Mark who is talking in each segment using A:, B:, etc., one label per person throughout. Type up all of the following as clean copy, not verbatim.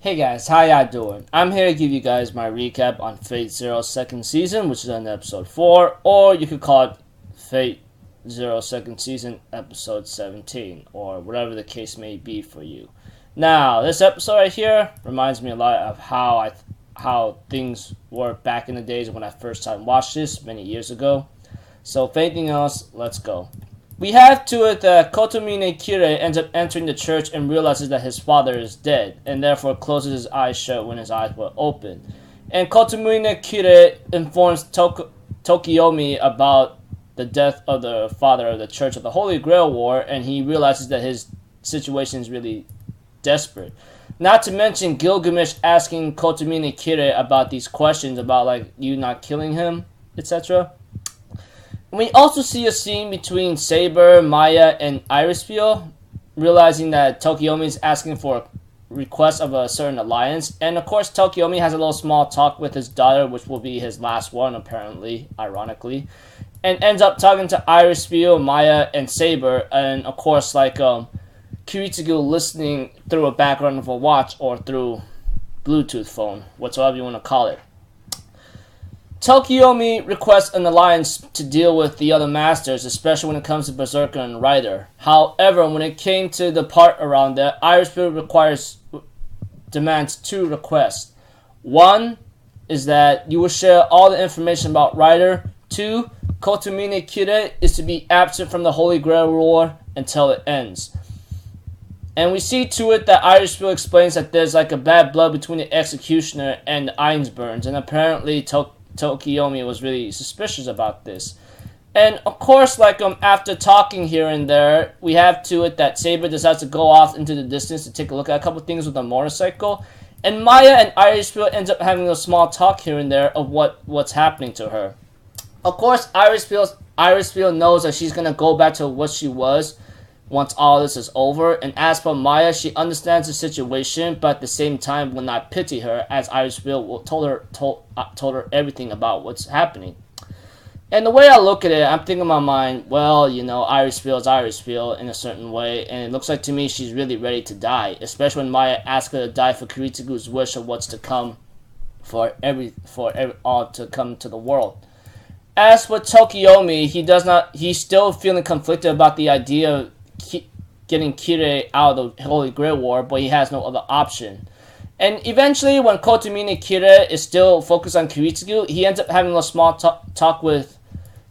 A: Hey guys, how y'all doing? I'm here to give you guys my recap on Fate Zero second season, which is on episode 4, or you could call it Fate Zero second season episode 17, or whatever the case may be for you. Now, this episode right here reminds me a lot of how things were back in the days when I first time watched this many years ago. So, if anything else, let's go. We have to it that Kotomine Kirei ends up entering the church and realizes that his father is dead, and therefore closes his eyes shut when his eyes were open. And Kotomine Kirei informs Tokiomi about the death of the father of the Church of the Holy Grail War, and he realizes that his situation is really desperate. Not to mention Gilgamesh asking Kotomine Kirei about these questions about, like, you not killing him, etc. We also see a scene between Saber, Maya, and Irisfield, realizing that Tokiomi is asking for a request of a certain alliance. And of course, Tokiomi has a little small talk with his daughter, which will be his last one, apparently, ironically. And ends up talking to Irisfield, Maya, and Saber. And of course, like, Kiritsugu listening through a background of a watch or through Bluetooth phone, whatsoever you want to call it. Tokiomi requests an alliance to deal with the other masters, especially when it comes to Berserker and Rider. However, when it came to the part around that, Irisfield demands two requests. One is that you will share all the information about Rider. Two, Kotomine Kirei is to be absent from the Holy Grail War until it ends. And we see to it that Irisfield explains that there's like a bad blood between the Executioner and the Ainsburns, and apparently Tokiomi was really suspicious about this. And of course, like after talking here and there, we have to it that Saber decides to go off into the distance to take a look at a couple things with a motorcycle. And Maya and Irisfield ends up having a small talk here and there of what's happening to her. Of course, Irisfield knows that she's gonna go back to what she was once all this is over. And as for Maya, she understands the situation, but at the same time will not pity her, as Irisfield told her everything about what's happening. And the way I look at it, I'm thinking in my mind, well, you know, Irisfield's Irisfield in a certain way, and it looks like to me she's really ready to die, especially when Maya asks her to die for Kiritsugu's wish of what's to come for all to come to the world. As for Tokiomi, he's still feeling conflicted about the idea of getting Kirei out of the Holy Grail War, but he has no other option. And eventually, when Kotomine Kirei is still focused on Kiritsugu, he ends up having a small talk with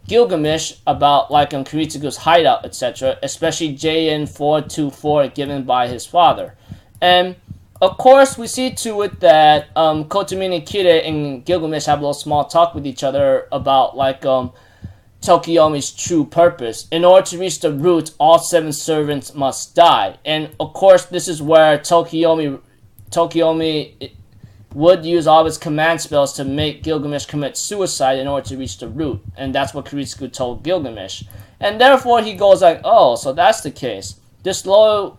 A: Gilgamesh about like Kiritsugu's hideout, etc., especially JN424 given by his father. And of course, we see to it that Kotomine Kirei and Gilgamesh have a little small talk with each other about like Tokiomi's true purpose. In order to reach the root, all 7 servants must die. And of course, this is where Tokiomi would use all of his command spells to make Gilgamesh commit suicide in order to reach the root. And that's what Kiritsugu told Gilgamesh. And therefore he goes like, oh, so that's the case. Disloyal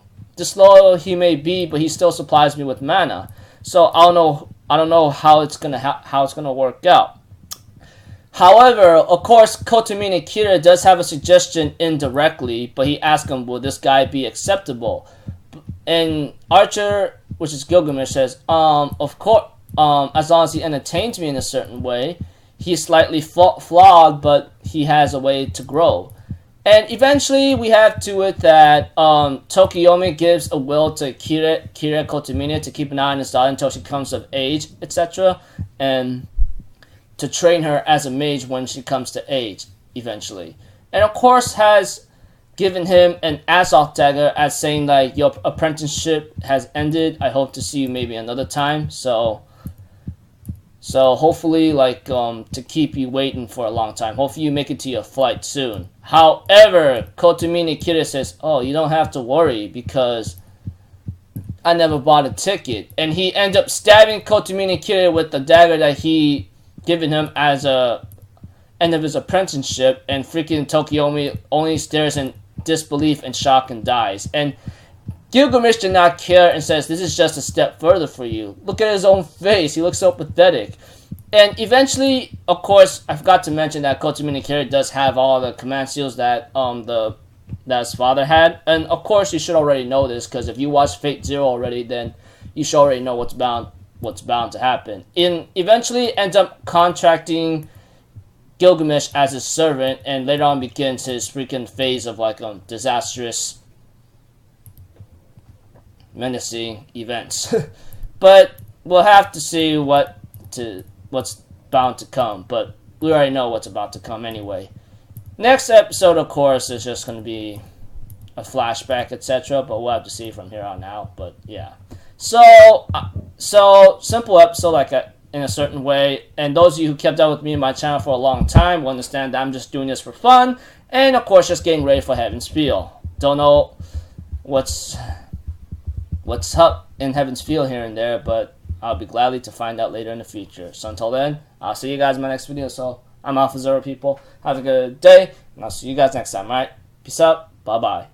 A: he may be, but he still supplies me with mana. So I don't know how it's gonna work out. However, of course, Kotomine Kirei does have a suggestion indirectly, but he asks him, will this guy be acceptable? And Archer, which is Gilgamesh, says, of course, as long as he entertains me in a certain way. He's slightly flawed, but he has a way to grow. And eventually, we have to it that Tokiomi gives a will to Kirei Kotomine to keep an eye on his daughter until she comes of age, etc., and to train her as a mage when she comes to age, eventually. And of course has given him an Azoth dagger as saying like, your apprenticeship has ended, I hope to see you maybe another time. So hopefully like to keep you waiting for a long time. Hopefully you make it to your flight soon. However, Kotomine Kirei says, oh, you don't have to worry because I never bought a ticket. And he ends up stabbing Kotomine Kirei with the dagger that he given him as a end of his apprenticeship, and freaking Tokiomi only stares in disbelief and shock and dies. And Gilgamesh did not care and says, this is just a step further for you. Look at his own face, he looks so pathetic. And eventually, of course, I forgot to mention that Kotomine Kirei does have all the command seals that his father had. And of course, you should already know this, because if you watched Fate Zero already, then you should already know what's bound to happen. And eventually ends up contracting Gilgamesh as his servant, and later on begins his freaking phase of like disastrous, menacing events. But we'll have to see what's bound to come. But we already know what's about to come anyway. Next episode, of course, is just going to be a flashback, etc. But we'll have to see from here on out. But yeah, so simple episode, like in a certain way. And those of you who kept up with me in my channel for a long time will understand that I'm just doing this for fun, and of course, just getting ready for Heaven's Feel. Don't know what's up in Heaven's Feel here and there, but I'll be gladly to find out later in the future. So until then, I'll see you guys in my next video. So I'm Alpha Zero, people. Have a good day, and I'll see you guys next time, alright? Peace out. Bye-bye.